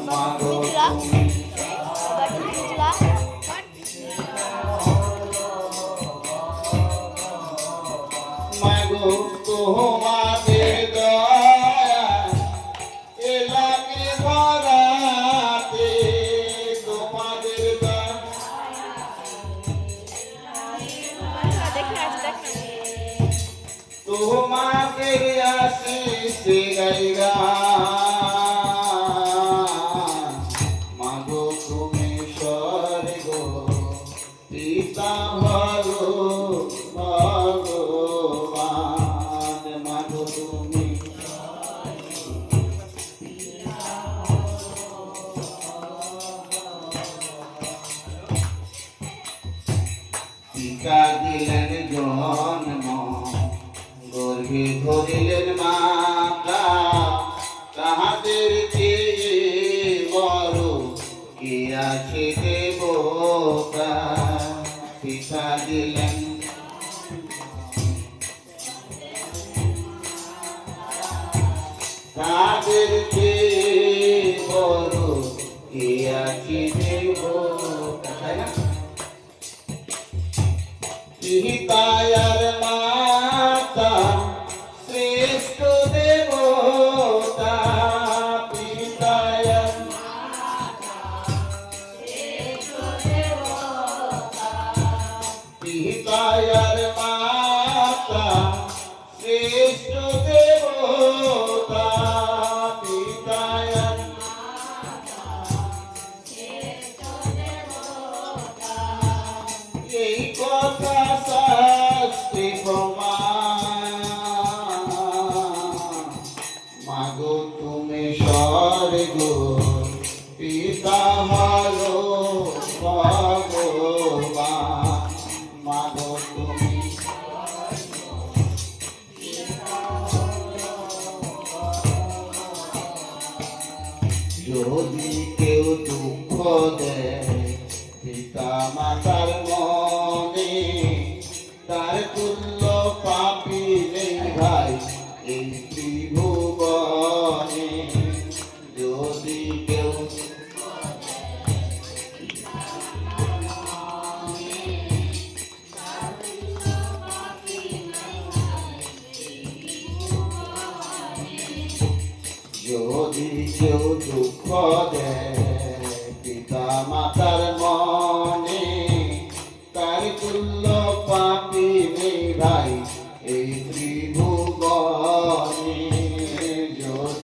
মাগো মাগো তোমাদের দয়া এলাকে ভরাতে তোমাদের তোমাদের আশিস গাইরা মাগো তুমি স্বর্গ পিতা ভালো ভগবান মাগো তুমি টিকা দিলেন জন্ম গর্ভে ধরিলেন মাতা তাহাদের চেয়ে বড় কে আছে দেবতা টিকা দিলেন তাদের চেয়ে বড় কে আছে দেবতা তাই না পিতায়ার মাতা শ্রেষ্ঠ দেবতা পিতায়ার পিতায়ার মাতা শ্রেষ্ঠ দেবতা পিতায়ার এই কথা শাস্ত্রে প্রমাণ মাগো তুমি স্বর্গ পিতা ভালো ভগবান মাগো তুমি যদি কেউ দুঃখ দেয় পিতা মাতার মনে তার তুল্য পাপি নেই ভাই এই ত্রিভুবনে যদি কেউ যদি কেউ দুঃখ দেয় পিতা মাতার মনে তার তুল্য